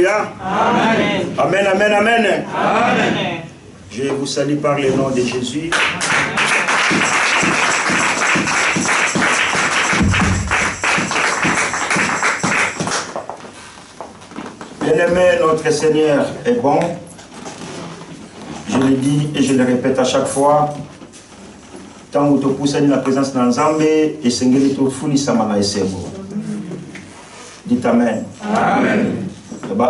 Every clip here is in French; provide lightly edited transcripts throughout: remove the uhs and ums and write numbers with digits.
Alléluia. Amen. Amen, amen, amen. Amen. Je vous salue par le nom de Jésus. Bien-aimé, notre Seigneur est bon. Je le dis et je le répète à chaque fois. Tant que tu pousses la présence dans Zambé et Seigneur te fouli samana esebo. Dites Amen. Amen.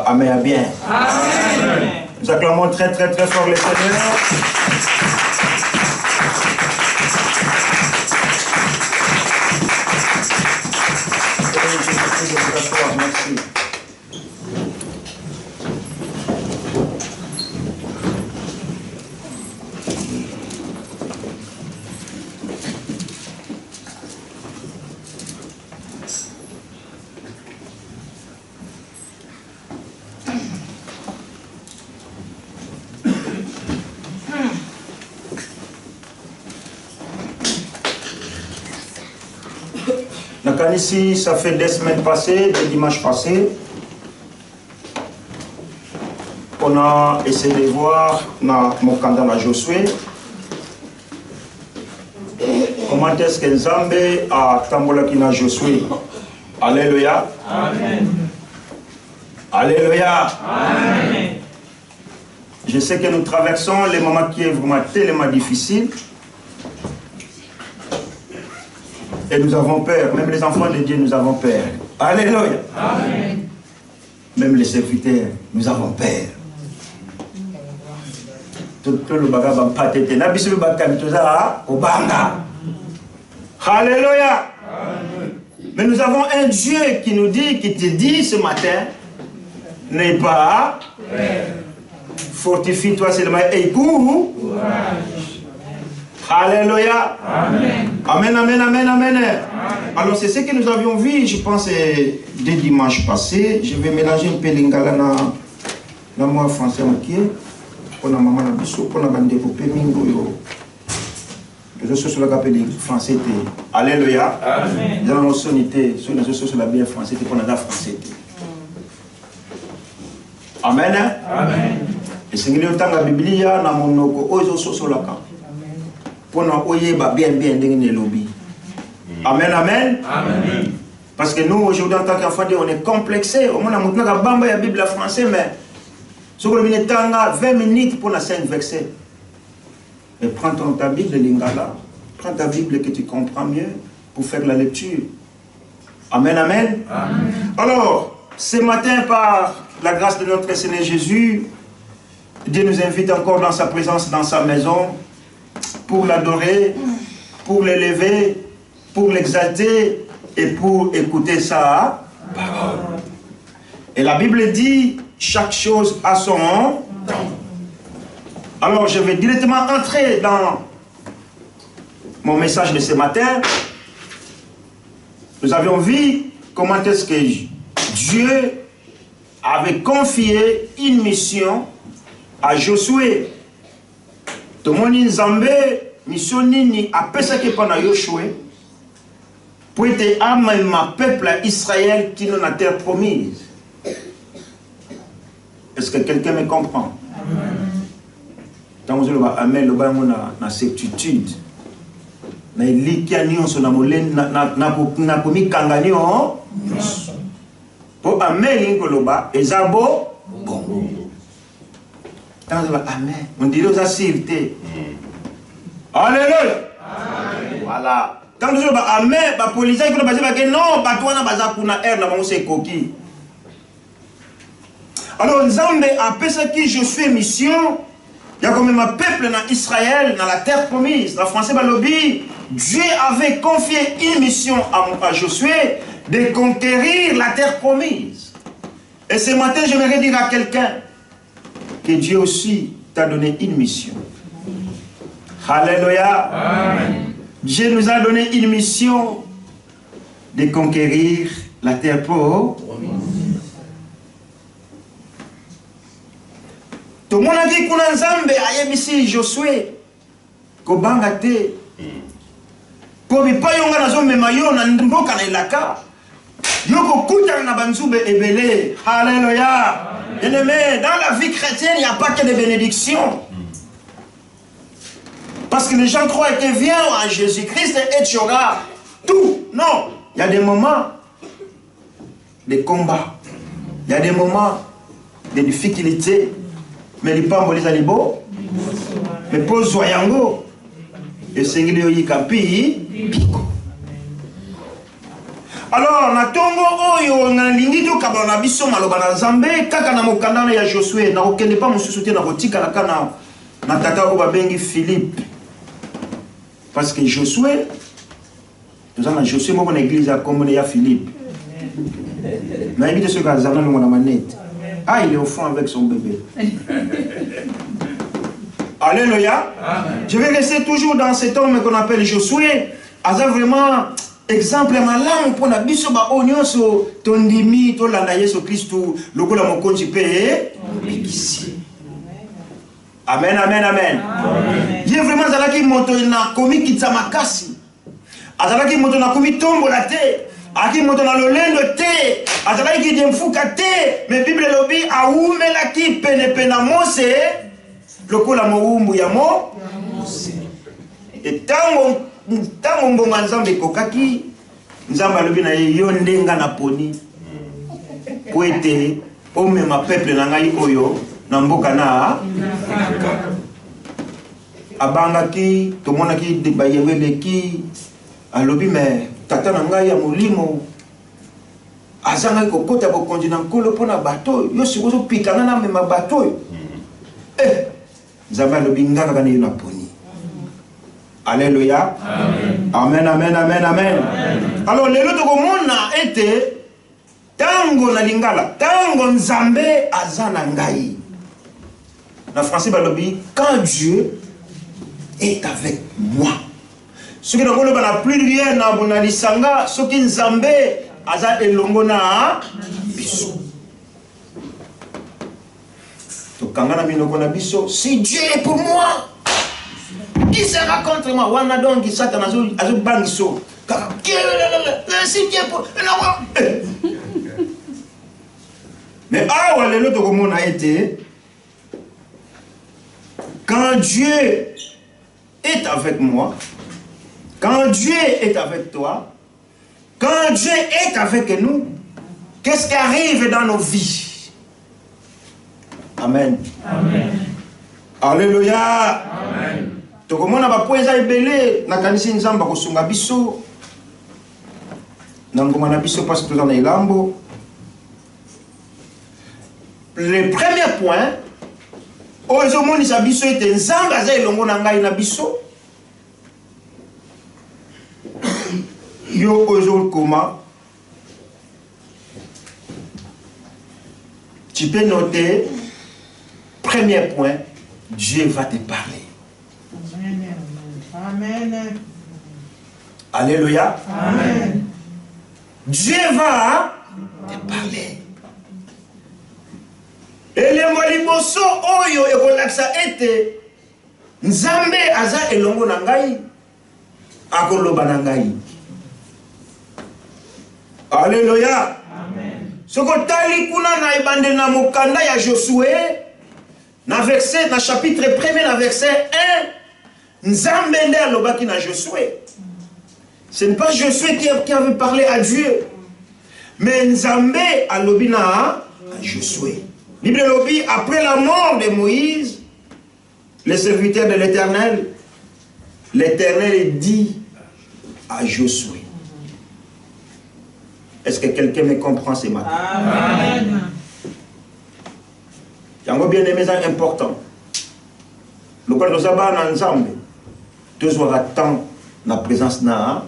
Amen à bien. Amen. Nous acclamons très très très fort le Seigneur. Merci. Ici, ça fait des semaines passées, des dimanches passés, on a essayé de voir dans mon candidat Josué comment est-ce que Nzambe a tambolaki na Josué. Alléluia. Amen. Alléluia. Amen. Je sais que nous traversons les moments qui est vraiment tellement difficiles. Et nous avons peur, même les enfants de Dieu, nous avons peur. Alléluia. Amen. Même les serviteurs, nous avons peur. Tout le bagage va patete. N'abissez le bagage au banga. Alléluia. Mais nous avons un Dieu qui nous dit, qui te dit ce matin, n'aie pas fortifie-toi seulement et cours. Alléluia. Amen. Amen, amen, amen, amen. Alors c'est ce que nous avions vu, je pense, dès dimanche passé. Je vais mélanger un peu l'ingala dans moi français pour la maman pour la bande développée mingo. Je suis sur le capel français. Alléluia. Amen. Dans la sonité, sur la bien français pour la français. Amen. Amen. Et c'est que dans la Bible, dans mon nom, oiseau sur la camp. Amen, amen. Amen. Parce que nous, aujourd'hui, en tant qu'enfants, on est complexés. On a la Bible français, mais si on a 20 minutes pour la 5 versets. Et prends ta Bible, Lingala. Prends ta Bible que tu comprends mieux pour faire la lecture. Amen, amen. Amen. Alors, ce matin, par la grâce de notre Seigneur Jésus, Dieu nous invite encore dans sa présence, dans sa maison, pour l'adorer, pour l'élever, pour l'exalter et pour écouter sa parole. Et la Bible dit, chaque chose a son temps. Alors je vais directement entrer dans mon message de ce matin. Nous avions vu comment est-ce que Dieu avait confié une mission à Josué. Tout le monde Nzambe, mission nini apesa ke pana Josué pour être amené ma peuple à Israël qui est dans la terre promise. Est-ce que quelqu'un me comprend? Tant que je vais amener le bain na certitude, na likianion sur na molen na komi kanganio pour amener l'ingoloba ezabo bon. Tant que je vais amener, on dirait aux assurés. Alléluia. Voilà. Quand nous sommes amen, les policiers qui nous disent que non, Batouana Bazakuna air n'a pas de coquille. Alors, Nzambe a pensé que je suis mission. Il y a comme un peuple dans Israël, dans la terre promise. En français, Balobi, Dieu avait confié une mission à Josué de conquérir la terre promise. Et ce matin, j'aimerais dire à quelqu'un que Dieu aussi t'a donné une mission. Alléluia. Amen. Dieu nous a donné une mission de conquérir la terre promise. Tout le monde a dit qu'on a Nzambe a ici Josué kobanga te pour ne pas yonga na zombe mayo na mboka na ilaka yoko kuta na banzube ebele. Alléluia. Bien-aimé, dans la vie chrétienne, il n'y a pas que des bénédictions. Parce que les gens croient que viens à Jésus-Christ et tu auras tout. Non, il y a des moments de combat. Il y a des moments de difficultés. Mais les pambos les alibo. Mais pose soyango. Et c'est le kapi. Alors, na tongo oyo na lingi to kabana biso maloba na Nzambe kaka na mokanda ya Josué na okende pa mususu te na kotika na kana na tata ko babengi Philippe. Parce que Josué, nous avons Josué moko na église à comme ya Philippe. Mais évitez ce gars zana na manette. Ah, il est au fond avec son bébé. Alléluia. Je vais rester toujours dans cet homme qu'on appelle Josué. Aza vraiment exemple malamu pour na biso ba onyoso tondimi to landa Yesu Kristo lokola mokonzi pe ici. Amen, amen, amen. Il est vraiment zalaki moto na komi kitsamakasi. Azalaki moto na komi tombo la te. Aki moto na lolendo te. Azalaki demfuka te. Mais Bible lobi aumelaki pene pena Mose lokola moumbu ya Mose. Et tango mbonga Nzambe kokaki Nzambe alobi na yo ndenga na poni. Kwete omema peuple na ngai oyo na mboka na abangaki tomonaki bayeweleki alobi me tata na ngai ya molimo azanga kokota bokonzi na nkolo mpona bato yo sikozo pitanga na mema bato Nzambe alobi ngaka kana yo na poni. Alléluia. Amen, amen, amen, amen. Alors lelo tokomona ete tango na lingala tango Nzambe azana ngai. En français, quand Dieu est avec moi. Ce qui n'a plus rien dans mon alisanga, ce qui Nzambe aza elongona biso. To kangana minokona biso, si Dieu est pour moi, qui sera contre moi? Wana donc qui satan azo bangiso. Si Dieu est pour mais ah ouais le to comme on a été. Quand Dieu est avec moi, quand Dieu est avec toi, quand Dieu est avec nous, qu'est-ce qui arrive dans nos vies? Amen. Amen. Alléluia. Amen. Donc, on a pas poésie belé, na kanisi nzamba kosunga biso, na ngoma na biso parce que tout en est lambo. Le premier point. Ozomonisa biso ete Nzambe aza elongo na ngai na biso. Yo ozokoma. Tu peux noter, premier point, Dieu va te parler. Amen. Amen. Alléluia. Amen. Dieu va te parler. Et le moliboso oyo ekolaksa ete Nzambe aza elongo na ngai akoloba na ngai. Alléluia. Amen. Soko tali kuna na ebande na mokanda ya Josué na verset na chapitre 1er na verset 1 Nzambe nde alobaki na Josué. Ce n'est pas Josué qui avait parlé à Dieu, mais Nzambe alobi na Josué. Bible lobby, après la mort de Moïse, le serviteur de l'Éternel, l'Éternel dit à Josué. Est-ce que quelqu'un me comprend ce matin? Amen. Il y a un bien aimé, c'est important. Le cas de Zabana ensemble, deux heures attendre la présence na,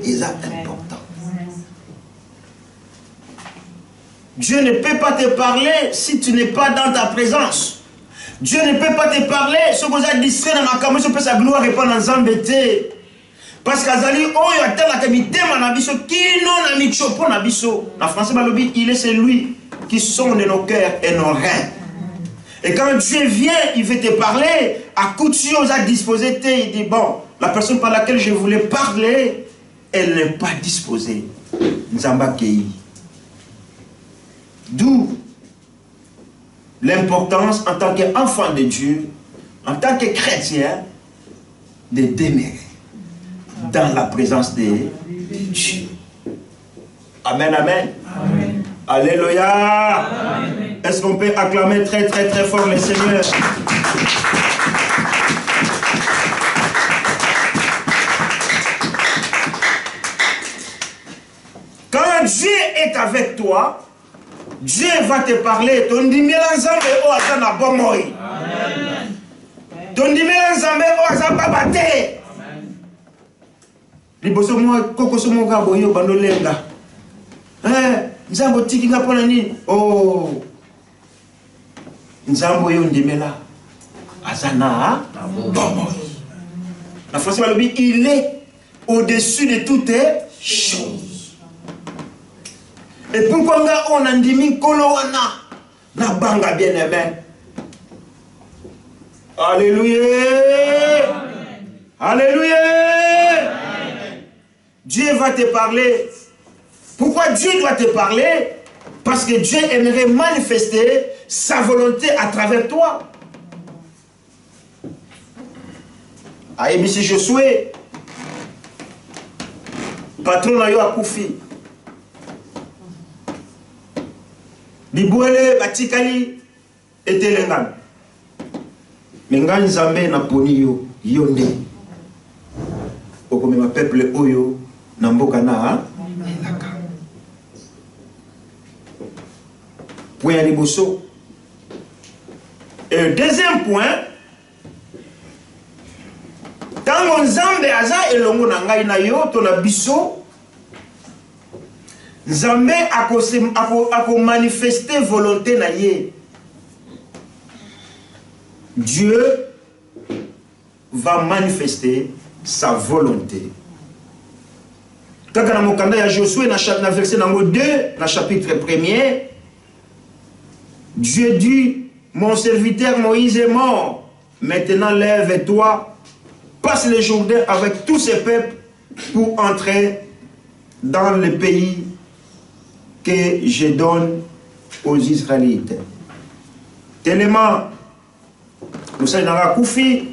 c'est important. Dieu ne peut pas te parler si tu n'es pas dans ta présence. Dieu ne peut pas te parler si vous êtes distrait dans ma caméra, si sa gloire n'est pas dans l'embêté. Parce qu'Azali, oh, il y a tel que na biso, qui non a mis chopo na biso. En français, il est celui qui sonde nos cœurs et nos reins. Et quand Dieu vient, il veut te parler, à coup de choses à disposer, il dit, bon, la personne par laquelle je voulais parler, elle n'est pas disposée. Nzamba Kei. D'où l'importance en tant qu'enfant de Dieu, en tant que chrétien, de demeurer dans la présence de Dieu. Amen, amen. Amen. Alléluia. Est-ce qu'on peut acclamer très très très fort le Seigneur? Quand Dieu est avec toi, Dieu va te parler. Ton dimela nzambe o aza na bomoi. Ton dimela nzambe o aza babate. Liboso mo kokoso mo ka boyo bandolenga. Nzambo tiki nga pona nini? Oh. Nzambo yo ndimela aza na bomoi. La français va le dire, il est au-dessus de toutes choses. Et pourquoi on a dit koloana na banga bien aimé? Alléluia. Alléluia. Dieu va te parler. Pourquoi Dieu doit te parler? Parce que Dieu aimerait manifester sa volonté à travers toi. Aïe, si je souhaite, patron ayo akufi. Bibouele batikali etelengan. Mengan nzambe na poni yo yonde. Okome ma peuple oyo na mboka na elaka. Point ya liboso. Et deuxième point, tango nzambe aza elongo na ngai na yo to na biso, Nzambe ako manifester volonté na ye. Dieu va manifester sa volonté. Quand on a mokanda ya Josué na verset numéro 2, dans chapitre 1er, Dieu dit, mon serviteur Moïse est mort. Maintenant lève-toi, passe le Jourdain avec tous ces peuples pour entrer dans le pays que je donne aux Israélites. Tellement, nous sommes dans la Koufi,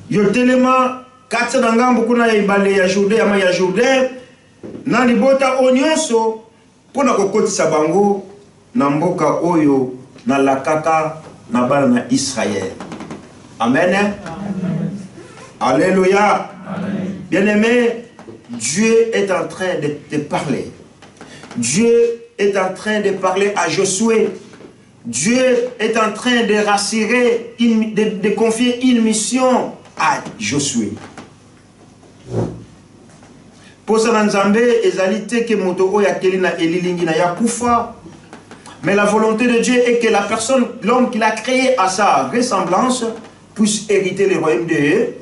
yo tellement, katsa dangambo kuna ya ibale ya Jourdain, ama ya Jourdain, na libota onyonso, pona kokotisa bango, na mboka oyo, na lakaka, na bala na Israël. Amen. Amen. Alléluia. Bien-aimé, Dieu est en train de te parler. Dieu est en train de parler à Josué. Dieu est en train de rassurer, de confier une mission à Josué. Pour ça, Nzambe, ezalité que moto oya kelina elilingi na yakufa. Mais la volonté de Dieu est que la personne, l'homme qu'il a créé à sa ressemblance, puisse hériter le royaume de Dieu.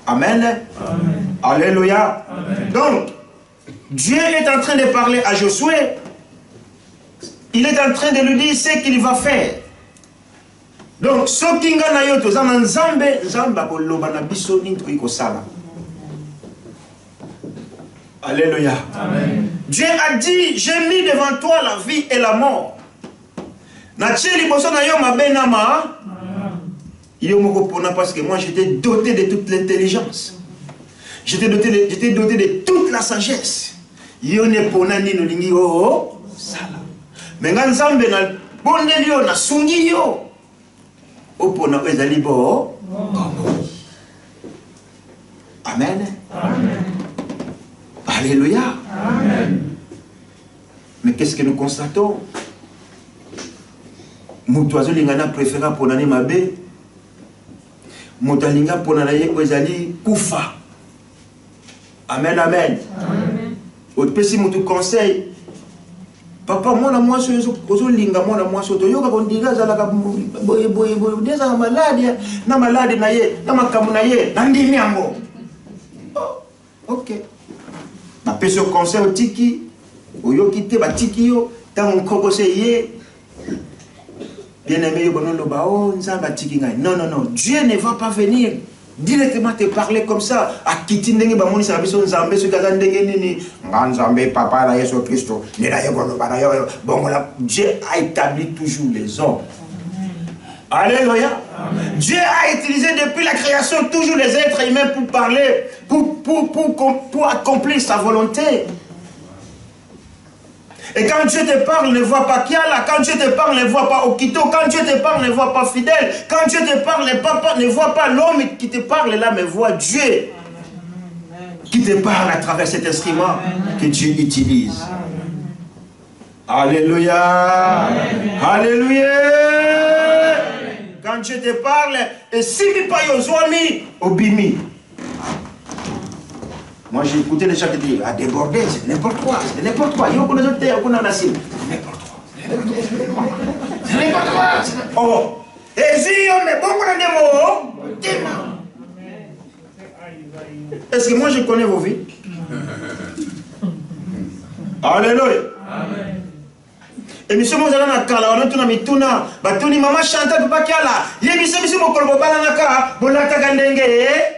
Amen. Amen. Alléluia. Amen. Donc, Dieu est en train de parler à Josué. Il est en train de lui dire ce qu'il va faire. Donc, ce qui nga na yoto zana nzambe nzamba ko loba na biso nintri ko sala. Alléluia. Amen. Dieu a dit, j'ai mis devant toi la vie et la mort. Na tcheli boso na yo mabena ma. Yo moko pona parce que moi j'étais doté de toute l'intelligence. J'étais doté de toute la sagesse. Yo ne pona ni no lingi o sala. Menga nzambe na bondeli yo na sungi yo. Opona ezali bo. Amen. Amen. Alléluia. Amen. Mais qu'est-ce que nous constatons? Moutoiseau lingana préféra pour nani mabe. Moutalinga pour nanaye ezali kufa. Amen, amen. Amen. Au pesi moutou conseil. Papa, moi la moi so linga moi la moi so to yoka kondiga zala ka boye deza malade na malade na ye na makamu na ye na ndimi yango. OK. Ma pesi conseil au tiki oyo kite ba tiki yo tango koko se ye. Bien-aimé yo bono lo ba o nzamba tiki ngai. Non non non, Dieu ne va pas venir directement te parler comme ça. À quitter ndenge ba moni sa biso nzambe so kaza ndenge nini. Nga nzambe papa na Yesu Christo. Ni na yego no bana yo. Bon voilà, Dieu a établi toujours les hommes. Alléluia. Dieu a utilisé depuis la création toujours les êtres humains pour parler, pour accomplir sa volonté. Et quand Dieu te parle, ne vois pas Kiala. Quand Dieu te parle, ne vois pas Okito. Quand Dieu te parle, ne vois pas Fidèle. Quand Dieu te parle, ne vois pas l'homme qui te parle là, mais vois Dieu qui te parle à travers cet instrument que Dieu utilise. Alléluia. Alléluia. Quand Dieu te parle, et si tu pas yozomi, obimi. Moi j'ai écouté les gens qui disent, à déborder, c'est n'importe quoi, c'est n'importe quoi. Yo connais autre, on a la cible. C'est n'importe quoi. C'est n'importe quoi. Oh. Et si on est bon pour des mots, est-ce que moi je connais vos vies? Alléluia. Amen. Et monsieur Mozala na kala on tuna mituna batuni mama chanta papa kiala yebise biso mokolo bobala naka bolata kandenge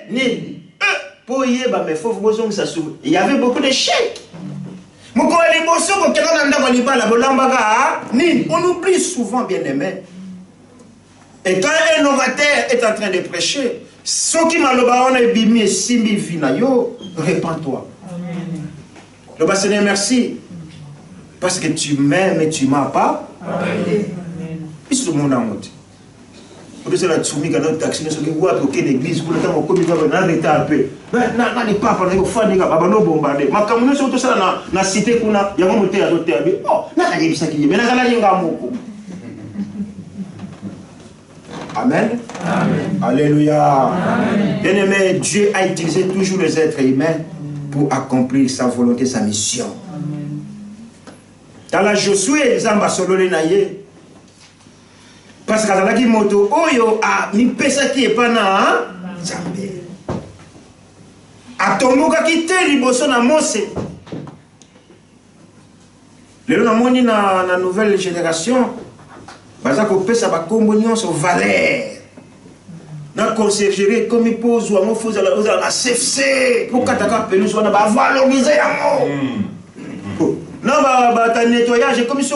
nini pour yeba mais faut bozong ça sou il y avait beaucoup de chèques mokolo liboso ko kena na ndako libala bolambaka nini on oublie souvent bien aimé. Et quand un novateur est en train de prêcher ce qui maloba on a bimi simbi vina yo répands-toi. Amen. Le Seigneur merci. Parce que tu m'aimes et tu ne m'as pas. Amen. Puisque mon amour. Parce que la tsumi quand on taxi ne se voit aucune église pour le temps qu'on va arrêter un peu. Mais na ni papa na ofani ka baba no bombarder. Makamuno surtout ça na cité kuna ya mo te azote abi. Oh, na ka yebisa ki mais na kala yenga moko. Amen. Amen. Alléluia. Bien-aimé, Dieu a utilisé toujours les êtres humains pour accomplir sa volonté, sa mission. Dans la Josué, Zamba Solole Naye. Parce que dans la moto, Oyo a mi pesa qui est pas na Zambé. A Tomoka qui te liboso na Mose. Le na moni na nouvelle génération. Bazako pesa ba kombonion so valeur. Na consergerie comme il pose ou à mon faux à la CFC pour kataka pelus on va valoriser yango. Non, bah, nettoyage, comme ça,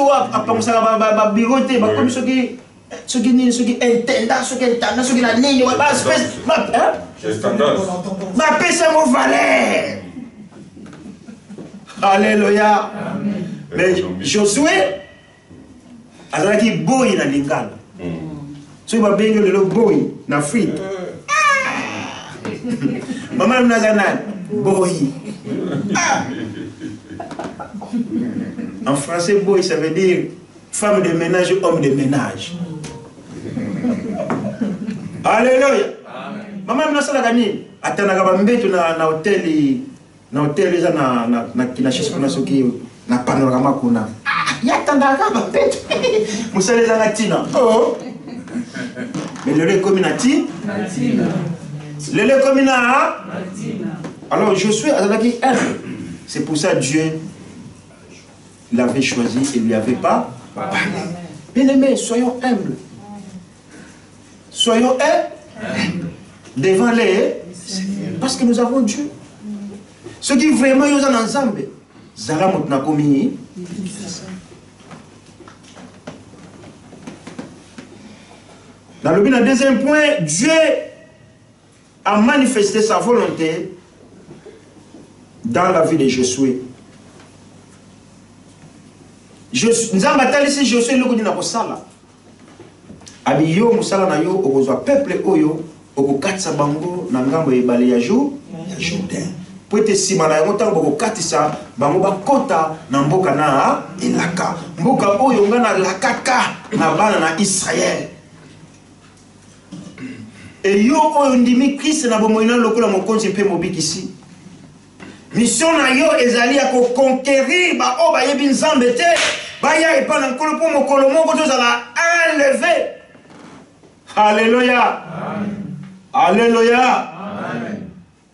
à biroter, comme ceux qui intendent, ceux qui entendent, ceux qui la ligne, ma pèse à mon valeur. Alléluia. Mais Josué, alors qu'il boy dans l'Ingal. Tu vas bien le boy dans l'Afrique. Maman Nazanan, boy. En français, boy, ça veut dire femme de ménage, homme de ménage. Alléluia. Maman, je suis là. Attends, na hôtel, na kinashisi kuna soki na panorama kuna. Yatanda kama mbeto. Musale za latina. Oh. Mais le lait communati. Le lait communal. Alors je suis à la qui c'est pour ça Dieu l'avait choisi et ne lui avait pas parlé. Bien-aimés, soyons humbles. Soyons humbles devant les parce que nous avons Dieu. Ceux qui vraiment nous en ensemble, Zaramot n'a commis. Dans le deuxième point, Dieu a manifesté sa volonté dans la vie de Josué. Nous avons battu ici Josué le coup de sala. Abiyo musala na yo okozwa peuple oyo okokatisa bango na ngambo ebale ya Jourdain. Po ete sima na yango ntango bokokatisa bango bakota na mboka na elaka. Mboka oyo nga na lakaka na bana na Israël. Et yo oyo ndimi Christ na bomoina lokola mokonzi mpe mobikisi. Mission na yo ezali ya ko conquérir ba o ba yebi nzambe te ba ya epa na nkolo po mokolo moko tozala enlevé. Alléluia. Alléluia.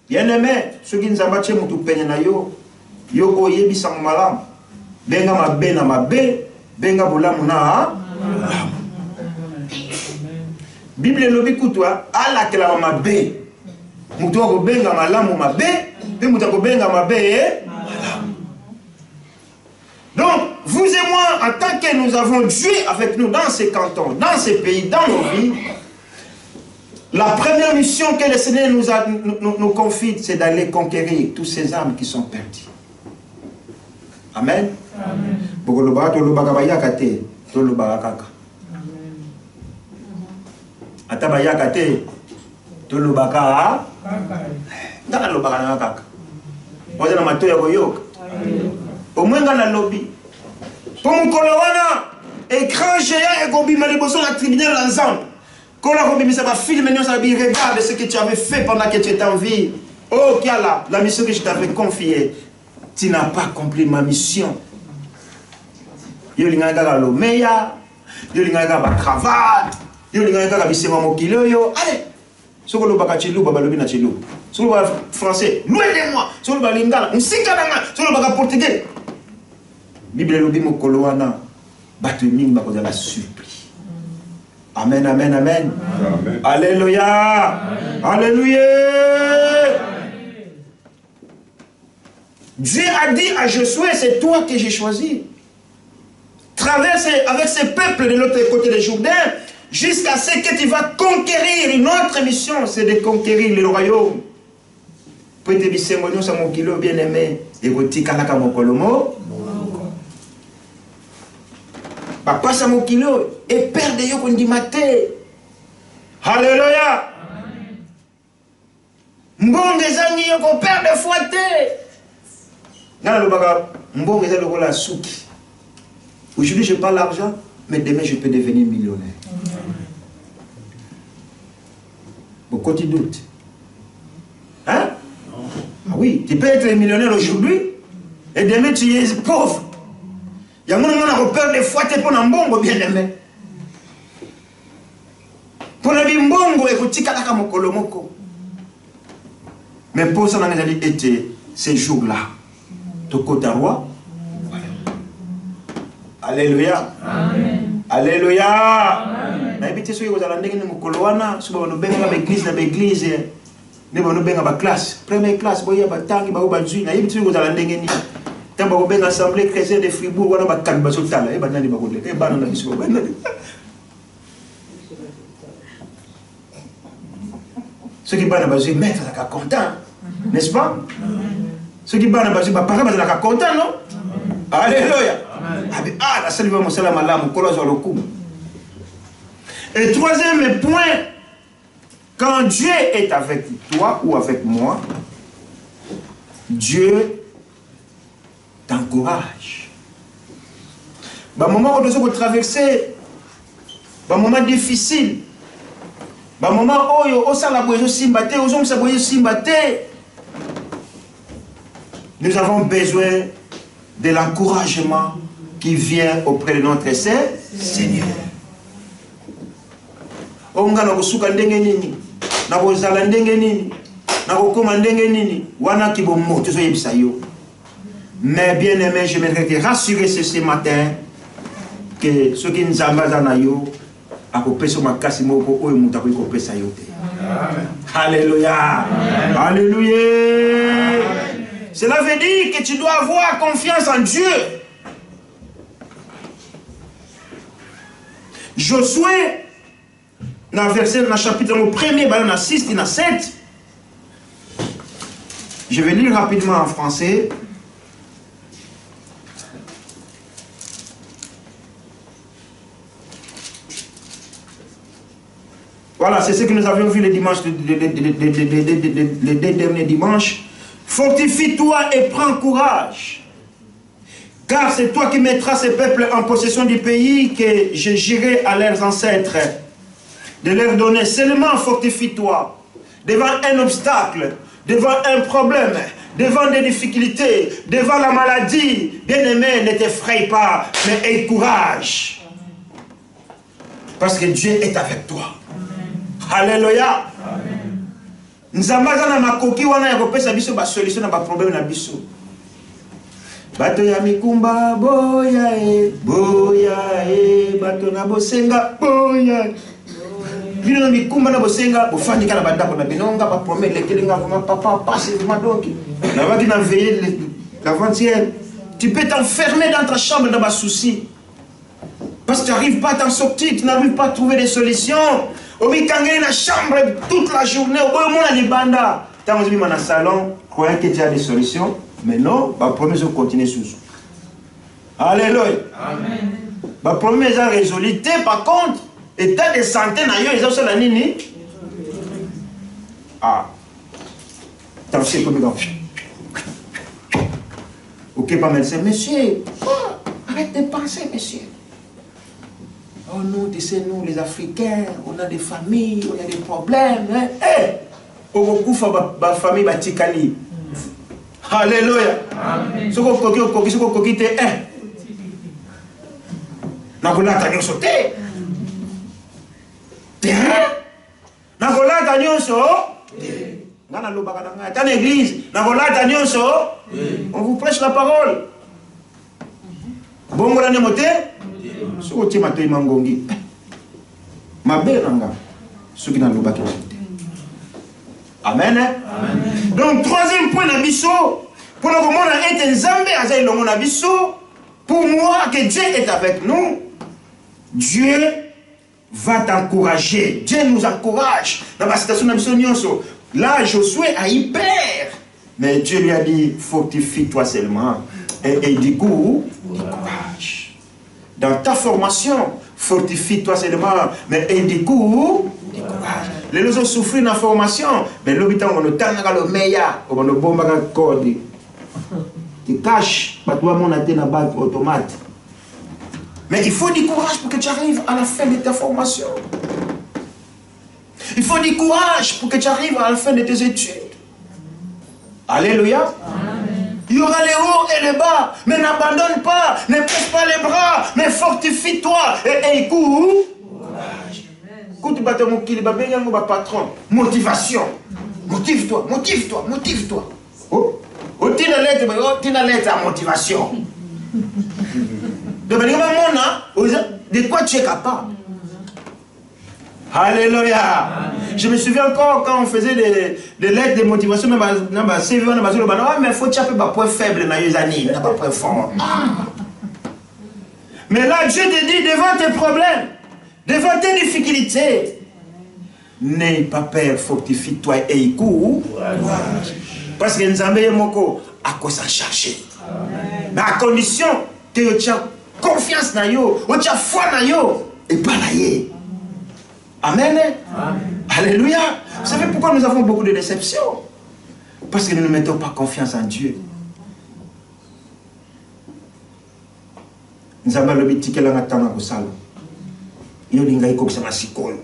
Bien-aimé, ceux qui nous ont battu mutu penye na yo yo oyebi sango malamu benga mabe na mabe benga bolamu na Bible lobi kutwa ala kela mabe Mutu ko benga malamu mabe, pe mutu ko benga mabe malamu. Donc, vous et moi, en tant que nous avons Dieu avec nous dans ces cantons, dans ces pays, dans nos vies, la première mission que le Seigneur nous confie, c'est d'aller conquérir tous ces âmes qui sont perdues. Amen. Amen. Au moins dans la lobby. Pour mon colowana, écran géant et gobima les bossons la tribunal ensemble. Quand la gobima ça va filmer, ça va dire regarde ce que tu avais fait pendant que tu étais en vie. Oh, Kiala, la mission que je t'avais confiée, tu n'as pas accompli ma mission. Yo lingaga la lomeya, yo lingaga ba cravate, yo lingaga la bisema mokilo yo. Allez, ce que le baka chilou, baba lobi na chilou. Ce que le français, loin de moi. Ce que le lingala, msikadanga, ce que le baka portugais. Bible lobi mokoloana, batu mingi bakoza la surpris. Amen, amen, amen. Amen. Alléluia. Amen. Alléluia. Dieu a dit à Josué, c'est toi que j'ai choisi. Traverse avec ce peuple de l'autre côté du Jourdain jusqu'à ce que tu vas conquérir. Une autre mission, c'est de conquérir le royaume. Peut-être que c'est mon kilo bien aimé. Et vous dites que mon kolomo. Papa sa mon kilo et père de yo qu'on dit maté. Alléluia. Mbonge zangi yo qu'on perd de fouetté. Nana le baga mbonge za le la souki. Aujourd'hui, je n'ai pas l'argent, mais demain, je peux devenir millionnaire. Pourquoi tu doutes? Hein? Ah oui, tu peux être millionnaire aujourd'hui, et demain, tu es pauvre. Il y a un moment où on perd des fois, tu es pour un bongo, bien aimé. Pour un bongo, et tu es mon kolomoko. Mais pour ça, on a dit, ces jours-là, tu es roi. Alléluia. Amen. Alléluia. Amen. Na habité ceux qui ont ndenge ni mukolowana, suba bano benga ba église na ba église, ne bano benga ba classe, première classe boya ba tangi ba bazui na habité ceux qui ont ndenge ni. Tamba ko benga assemblée chrétienne de Fribourg wana ba kan ba sotala, e banani ba kodle, e bana na biso bana. Ceux qui bana bazui maître la content, n'est-ce pas? Ceux qui bana bazui ba para ba la content, non? Alléluia. Ah, la salut va salam alam, et troisième point, quand Dieu est avec toi ou avec moi, Dieu t'encourage. Bah moment où nous avons traversé, bah moment difficile, bah moment où nous avons besoin de l'encouragement qui vient auprès de notre Seigneur. Onga na kusuka ndenge nini, na kozala ndenge nini, na kokoma ndenge nini, wana kibomo tozo yebisa yo. Mais bien aimé, je voudrais te rassurer ce matin que ceux qui nous ambaza na yo akopesa makasi moko oyo mutako ikopesa yo te. Alléluia. Alléluia. Cela veut dire que tu dois avoir confiance en Dieu. Josué, dans le verset, dans le chapitre 1er, dans le 6 et dans le 7, je vais lire rapidement en français. Voilà, c'est ce que nous avions vu les dimanches, les deux derniers dimanches. Fortifie-toi et prends courage, car c'est toi qui mettras ces peuples en possession du pays que je jurai à leurs ancêtres de leur donner. Seulement fortifie-toi devant un obstacle, devant un problème, devant des difficultés, devant la maladie. Bien-aimé, ne t'effraie pas, mais aie courage, parce que Dieu est avec toi. Alléluia. Nzambaza na makoki wana ya kopesa biso ba solution na ba problème na biso. Bato ya mikumba boya e bato na bosenga boya. Bino mi kumba na bosenga, bofandi kala bandako na binonga, ba promet les kelinga vraiment papa passe vraiment donc. Na va qui na veiller l'avant-hier. Tu peux t'enfermer dans ta chambre dans bas souci. Parce que tu n'arrives pas à t'en sortir, tu n'arrives pas à trouver des solutions. Au milieu de la chambre toute la journée, au moins les bandas. Quand vous êtes dans le salon, croyez qu'il y a des solutions. Mais non, le premier jour continue sous. Alléluia. Amen. Le premier jour résolu. Par contre, état de santé, ils ont la nini. Ah. Attention, comme ça. Ok, pas médecin. Monsieur, arrête de penser, monsieur. Oh nous, tu sais, nous les Africains, on a des familles, on a des problèmes. Eh, beaucoup de familles batikali. Alléluia. Amen. Ce qu'on coquille, Nagola tanyo sote. Nagola tanyo so. Nana lobaka nanga. Dans l'église, Nagola tanyo so. On vous prêche la parole. Bon voilà ne moté. So ti mato mangongi. Mabe nanga. Ce qui na lobaka. Amen. Amen. Donc troisième point na biso pour le moment on est Nzambe azai longo na biso. Pour moi que Dieu est avec nous. Dieu va t'encourager. Dieu nous encourage. Dans la citation de Mission, là, Josué a eu peur. Mais Dieu lui a dit, fortifie-toi seulement. Et du coup, courage. Dans ta formation, fortifie-toi seulement. Mais et du coup, courage. Les gens ont souffert dans la formation. Mais l'hôpital, on a le meilleur. On a le bon code. Tu caches, pas toi, mon athée, automate. Mais il faut du courage pour que tu arrives à la fin de ta formation. Il faut du courage pour que tu arrives à la fin de tes études. Alléluia. Amen. Il y aura les hauts et les bas. Mais n'abandonne pas. Ne baisse pas les bras. Mais fortifie-toi. Et écoute. Écoute, patron. Motivation. Motive-toi. Motive-toi. Motive-toi. Oh, tu n'as lettre à motivation. De quoi tu es capable? Alléluia. Je me souviens encore quand on faisait des lettres de motivation, mais il faut que un point faible dans les années, pas point fort. Mais là, Dieu te dit devant tes problèmes, devant tes difficultés, n'aie pas peur, fortifie-toi et écoute. Parce que nous avons à quoi s'en chercher. Mais à condition que tu as confiance dans yo, tu as foi dans yo, et pas là. Amen. Amen. Alléluia. Vous savez pourquoi nous avons beaucoup de déceptions? Parce que nous ne mettons pas confiance en Dieu. Nous avons le petit qui est là maintenant au salon. Il y a des gens qui sont en psychologue.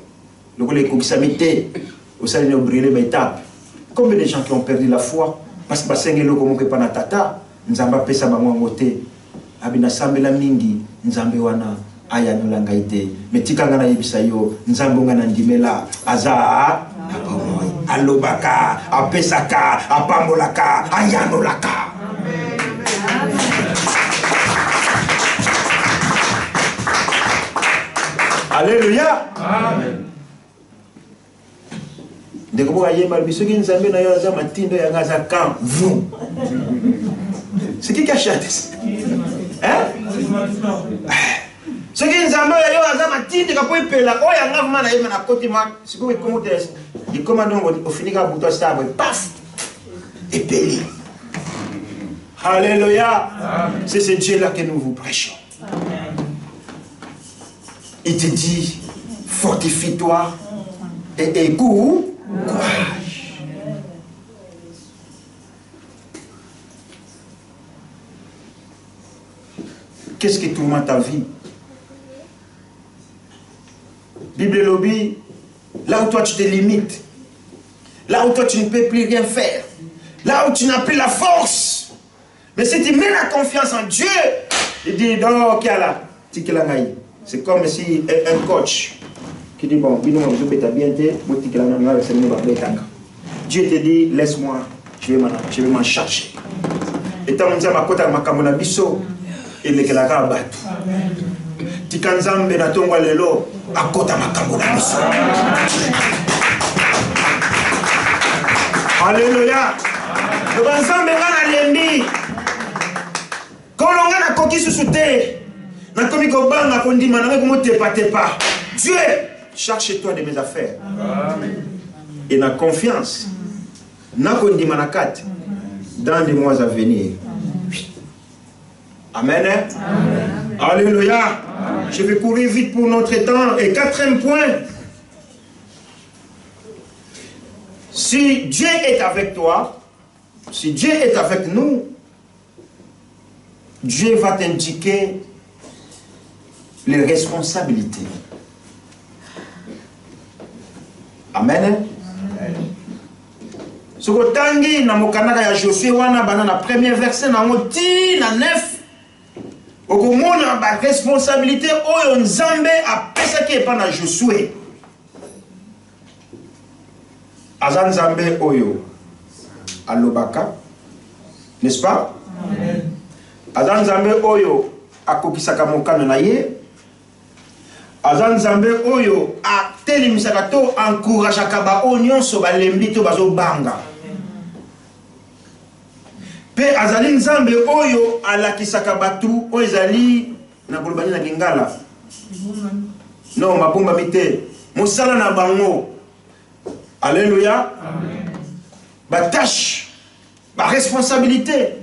Le collègue qui s'est mis au salon de brûler les étapes. Combien de gens qui ont perdu la foi parce que basenge loko moke pana tata nzamba pesa ba mwangote abina sambela mingi nzambe wana aya nolanga ite metika ngana yebisa yo nzambe ngana ndimela aza alobaka apesaka apambolaka ayanolaka. Alléluia. Amen. De comment il y a des gens qui ont vous. C'est qui a chanté? Hein? Ceux qui ont alléluia. C'est ce Dieu-là que nous vous prêchons. Il te dit, fortifie-toi et écoute. Courage. Qu'est-ce qui tourmente ta vie? Bible lobby, là où toi tu te limites, là où toi tu ne peux plus rien faire, là où tu n'as plus la force. Mais si tu mets la confiance en Dieu, il dit non, c'est comme si un coach qui dit bon, Dieu te dit laisse-moi, je vais m'en charger. Et tant que tu Tikanzambe na tongo lelo akota makambo na biso. Alléluia. Le banzambe ngana lembi. Kolonga na koki susute. Na komi ko banga kondima na ko motepa tepa. Dieu, cherche-toi de mes affaires. Amen. Et na confiance. Na kondima na kati dans les mois à venir. Amen. Amen. Alléluia. Amen. Je vais courir vite pour notre temps. Et quatrième point. Si Dieu est avec toi, si Dieu est avec nous, Dieu va t'indiquer les responsabilités. Amen. Ce que tangi na mokanaka ya Josué wana bana na premier verset na ngoti na 9 okomona ba responsabilité oyo Nzambe apesaki epa na Josué. Aza Nzambe oyo alobaka, n'est-ce pas? Amen. Aza Nzambe oyo akokisaka mokano na ye. Aza Nzambe oyo atelimisaka to encourageaka ba nyonso balembi to bazobanga. Pe azali Nzambe oyo alakisaka batu oyo ezali na kolobani na lingala. Non, mabumba mite. Mosala na bango. Alléluia. Amen. Ba tâche, ba responsabilité.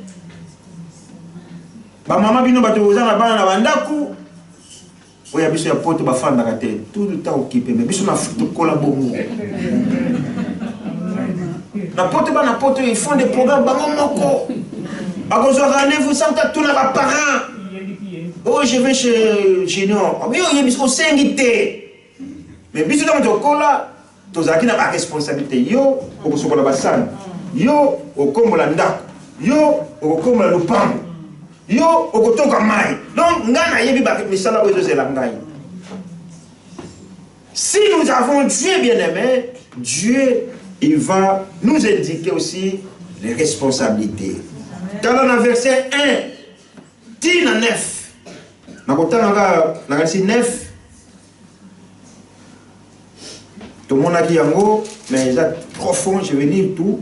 Ba mama bino bato ozana bana na bandaku. Oya biso ya poto ba fanda ka te. Tout le temps occupé mais biso na futo kola bongo. Na poto ba na poto ils font des programmes bango moko. Ba kozo rendez-vous sans ta tout na ba parents. Oh je vais chez Junior. Oh yo biso sengité. Mais biso na to kola tozaki na ba responsabilité yo okosokola basana yo okombola ndako yo okombola lupango yo okotoka mai donc ngana yebi ba misala oyo zela ngai. Si nous avons Dieu bien-aimé, Dieu il va nous indiquer aussi les responsabilités. Dans le verset 1 10 à 9 na verset 9 tout le monde a dit yango, mais c'est profond, je vais lire tout.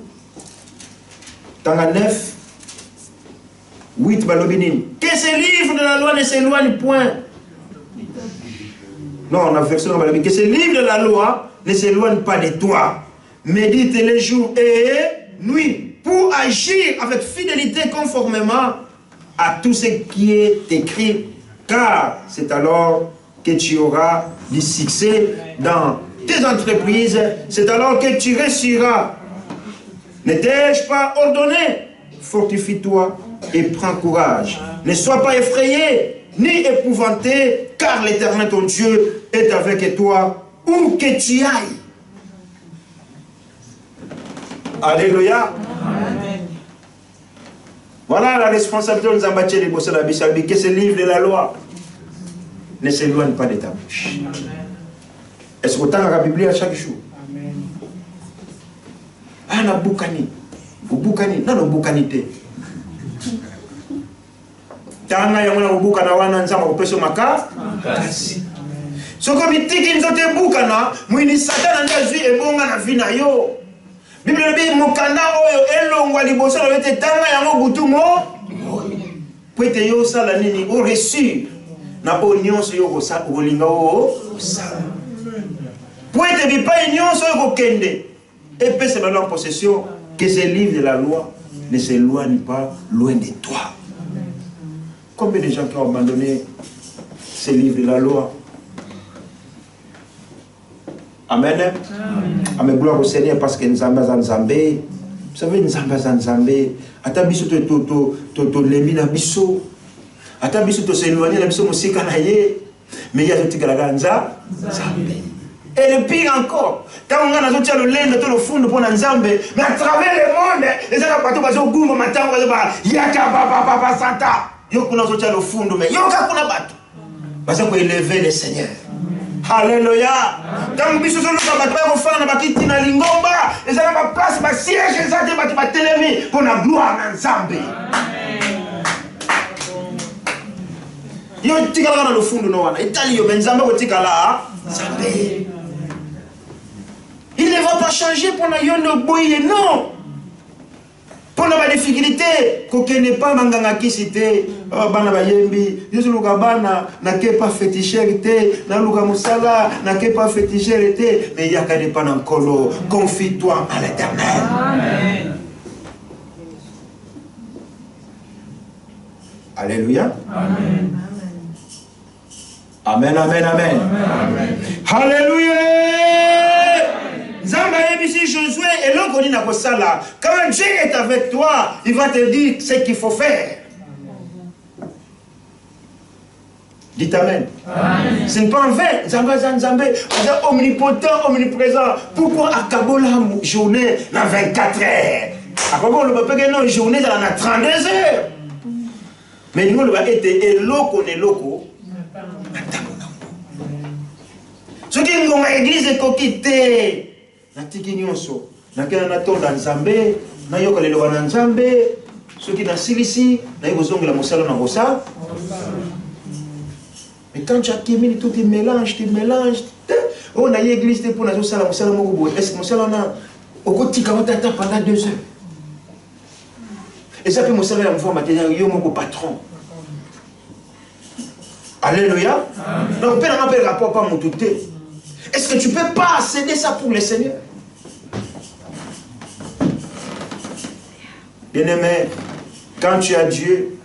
Dans la 9, 8, balobinin. Que ce livre de la loi ne s'éloigne point. Non, on a version dans balobinin. Que ce livre de la loi ne s'éloigne pas de toi. Médite les jours et nuit pour agir avec fidélité conformément à tout ce qui est écrit. Car c'est alors que tu auras du succès dans tes entreprises, c'est alors que tu réussiras. Ne t'ai-je pas ordonné? Fortifie-toi et prends courage. Ne sois pas effrayé ni épouvanté, car l'Éternel ton Dieu est avec toi où que tu ailles. Alléluia. Amen. Voilà la responsabilité de nous embâtir les bosses de la Bible, que ce livre de la loi ne s'éloigne pas de ta bouche. Est-ce que tu as la Bible à chaque jour? Amen. Ah, na boukani. Boukani. Non, non, boukanité. Tanga yamona bukana wana nzama upeso maka. So comme tiki nzote bukana, mwini satana ndazwi ebonga na vina yo. Bible bi mokanda oyo elongwa liboso na wete tanga yango butumo. Pwete yo sala nini o reçu na onyonso yo ko sa olinga o sala. Pointe de pas union sur le kende. Et puis c'est maintenant en possession que ce livre de la loi ne s'éloigne pas loin de toi. Combien de gens qui ont abandonné ce livre de la loi? Amen. Amen. Gloire au Seigneur parce que nous sommes en Zambé. Vous savez, nous sommes en Zambé. Ata biso to lembi na biso. Ata biso to s'éloigner na biso musika na ye. Mais il y a tout galaganza Zambé. Et le pire encore, quand on a le lait, tout le fond pour Nzambe, mais à travers le monde, les gens partout basent au goût, matin, yaka papa santa, yoko na zotia le fond, mais yoka kuna batu, parce qu'on élever le Seigneur. Alléluia. Quand biso solo ba batwa ko fana ba kiti na lingomba, les gens ba place ba siège, les gens ba telemi pour la gloire na Nzambe. Yo tikala na le fond no wana. Itali yo benzamba ko tikala Nzambe. Il ne va pas changer pour na yo no boye non. Pour la difficulté, qu'on n'est pas manganga qui cité, bana bayembi, Yesu luka bana na ke pas fétichérité, na luka musala na ke pas fétichérité, mais il y a qu'à pas dans colo, confie-toi à l'Éternel. Amen. Alléluia. Amen. Amen, amen, amen. Amen. Alléluia. Josué et l'homme qu'on dit n'a pas ça là. Quand Dieu est avec toi, il va te dire ce qu'il faut faire. Dites Amen. Amen. Ce n'est pas en vain. Nzambe est omnipotent, omniprésent. Pourquoi acabo la journée dans 24 heures? Acabo le peuple que non journée dans 32 heures. Mais nous le va être eloko ne loko. Ce qui est dans l'église est coquité. Natiki nyonso nakena na tonda Nzambe na yoka lelo wana Nzambe soki na silisi na yozongela mosala na bosa. Mais quand tu as kimi tout tu mélanges on a l'église pour na sala mosala moko boye est-ce que mosala na okotika otata pendant 2 heures et ça peut mosala ya mfoma matériel yo moko patron. Alléluia. Donc père n'a pas rapport pas motuté. Est-ce que tu peux pas céder ça pour le Seigneur? Bien-aimé, quand tu as Dieu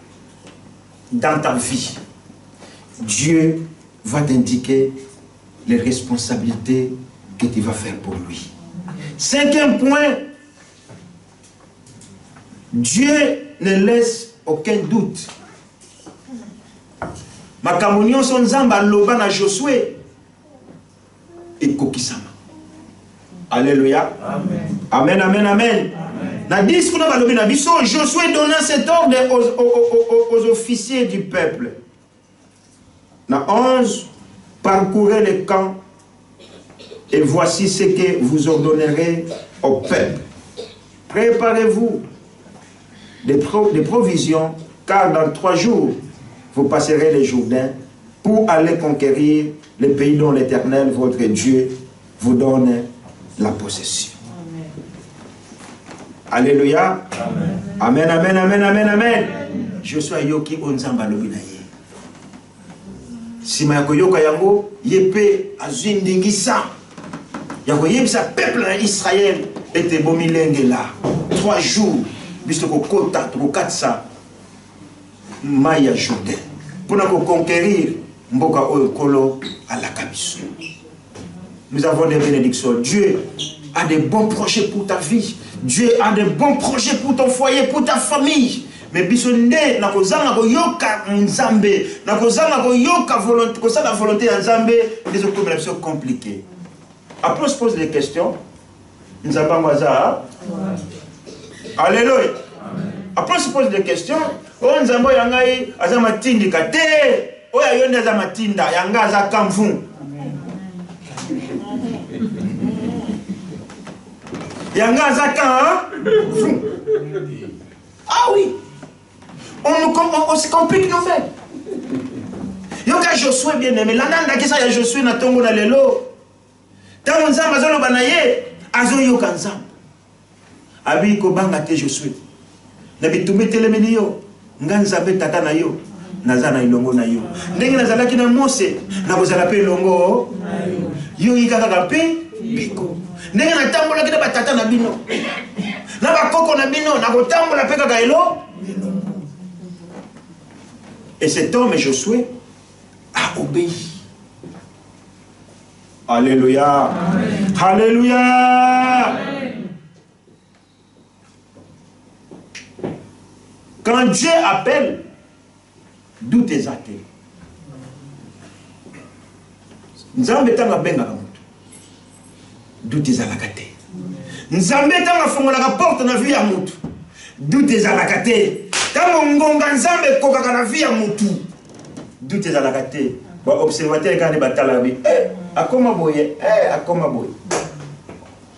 dans ta vie, Dieu va t'indiquer les responsabilités que tu vas faire pour lui. 5e point, Dieu ne laisse aucun doute. Ma communion son zamba loba na Josué et kokisama. Alléluia. Amen, amen, amen. Josué donna cet ordre aux officiers du peuple. Na 11, parcourez les camps et voici ce que vous ordonnerez au peuple. Préparez-vous des provisions, car dans 3 jours, vous passerez les Jourdains pour aller conquérir le pays dont l'Éternel, votre Dieu, vous donne la possession. Alléluia. Amen, amen, amen, amen, amen. Je suis yoki onzamba lobinaye. Si ma yoka yango yepe azindingisa. Yako yebisa peuple d'Israël était bomilenge là. 3 jours. Bisto ko kota, ko katsa. Maya Jourdain. Pour nous conquérir mboka oyokolo à la kabiso. Nous avons des bénédictions. Dieu a des bons projets pour ta vie. Dieu a des bons projets pour ton foyer, pour ta famille. Mais bisonde na kozanga ko yoka Nzambe, na kozanga ko yoka volonté, ko ça la volonté de Nzambe, les problèmes sont compliqués. Après on se pose des questions. Nzamba mwaza. Alléluia. Après on se pose des questions. Oh Nzamba yangai azama tindi kate. Oh yonde azama tinda yanga aza kamfu. Yanga Zaka, ah oui, on se complique nos faits. Yoka Josué bien aimé, l'ananda qui ça Josué na tongo na lelo. Tant Nzamba zolo banaye, azo yoka Nzamba. Abi ko banga te Josué. Na bitumbe telemeli yo, nganzabe tata na yo, nazana ilongo na yo. Ndenge nazalaki na Mose, na kozala pe ilongo na yo. Yo yikaka kape biko. Ndenge na tambola kida batata na bino. Na bakoko na bino na kotambola pe kaka elo. Et cet homme Josué a obéi. Alléluia. Amen. Alléluia. Amen. Quand Dieu appelle, d'où tes athées. Nzambe tanga benga kamutu. D'où tes alakate. Nzambe tanga fongola ka porte na vie ya mutu. D'où tes alakate. Tanga ngonga Nzambe koka na vie ya mutu. D'où tes alakate. Ba observateur quand batala bi akoma boye akoma boye.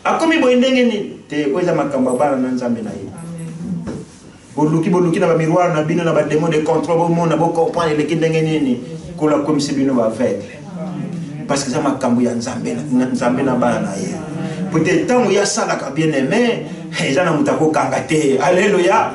Akomi boye ndenge ni te oza makamba bana na Nzambe na ye. boluki na ba miroir na bino na ba démon de contrôle bo mona bo comprendre les kindenge nini kola comme si bino ba aveugle parce que ça makambo ya nzambe na bana na ye peut-être tant ya sala ka bien aimé eza na mutako kangate. Alléluia,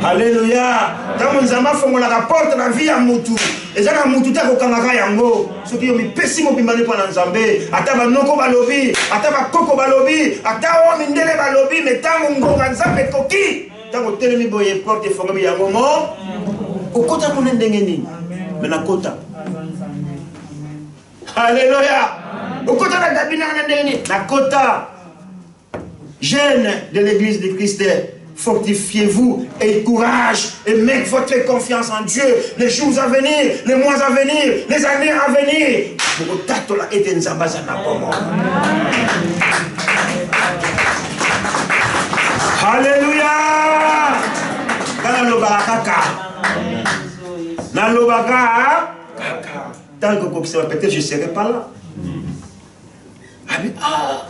alléluia. Tant nzambe fongola la porte na vie ya mutu eza na mutu ta ko kangaka yango soki yo mi pesi mo bimbani pa na nzambe ata ba noko balobi ata ba koko balobi ata o mindele balobi metango ngonga nzambe koki tango telemi boye porte fongomi yango mo okota mona ndenge nini mena kota. Alléluia. Okota na dabina na ndenge nini na kota. Jeunes de l'église de Christ, fortifiez-vous et courage et mettez votre confiance en Dieu. Les jours à venir, les mois à venir, les années à venir. Alléluia. Tant que peut-être je ne serai pas là. Ah,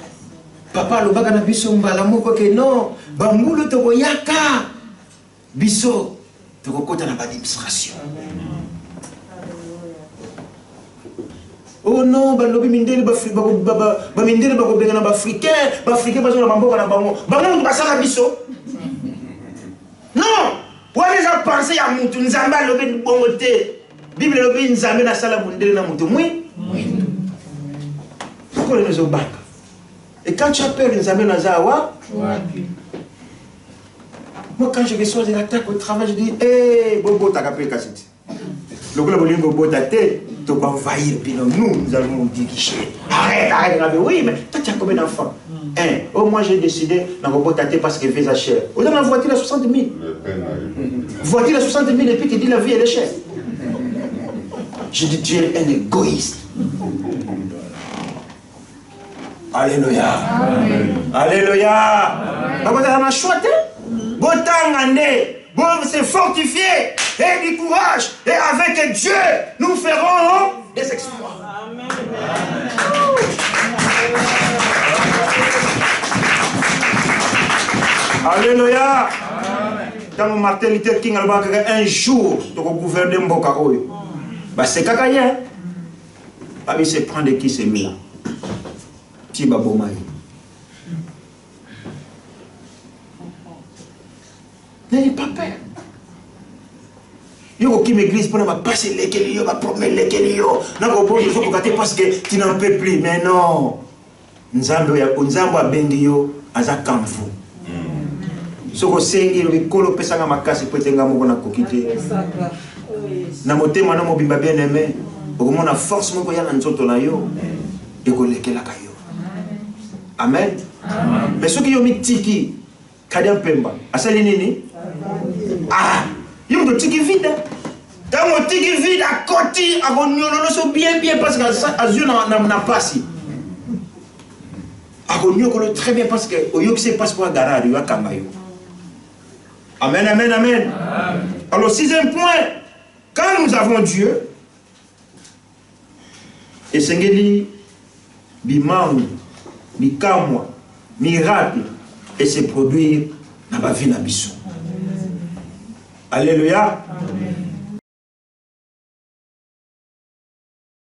papa le baga na biso mbala moko ke non bambulu to boyaka biso to kokota na administration. Oh non balobi mindele ba mindele ba ko benga na ba africain bazo na bamboka na bango basala biso. Non, pour les gens penser à mutu nzamba lobi bongote Bible lobi nzambe na sala bundele na mutu mwi ko les obaka. Et quand tu as peur, les amis Nazawa, moi quand je reçois des attaques au travail, je dis, hé, Bobo, t'as capé cassette. Le gars, il Bobo, t'as tête, tu vas envahir, puis nous allons nous diriger. Arrête, oui, mais toi, tu as combien d'enfants? Oh, moi j'ai décidé, dans Bobo, t'as tête parce qu'il fait sa chair. On a la voiture à 60 000. Voiture à 60 000, et puis tu dis la vie, elle est chère. Je dis, tu es un égoïste. Alléluia. Amen. Alléluia. Vous avez choisi. Vous se fortifier et du courage. Et avec Dieu, nous ferons des exploits. Amen. Alléluia. Dans Martin Luther King, un jour, tu vas gouverner Mboka. C'est cacaïen. Il se prend de qui c'est mis là. N'ayez pas peur. Yo qui m'église pour ne pas passer les kelio, va promener les kelio. N'a pas besoin de gâter parce que tu n'en peux plus. Mais non. Nzambe ya Nzambe abendio azakamvu. Soko sengi le kolo pesanga makasi petenga moko na kokite. Na motema na mobimba bien aimé. Okomo na force moko ya na nzoto na yo. Ekolekela kayo. Amen. Amen. Mais ceux qui ont mis tiki, Kadian Pemba, asali nini? Ah, ils ont tiki vide. Dans mon tiki vide à côté, à Gonyolo, so bien parce que Azur n'a pas si. À Gonyolo très bien parce que Oyok se passe pour un garage, il y a Kamayo. Amen, amen, amen. Alors, sixième point, quand nous avons Dieu, et Sengeli, Bimangu, Mikamwa, miracle, et se produire dans la vie d'Abissou. Alléluia.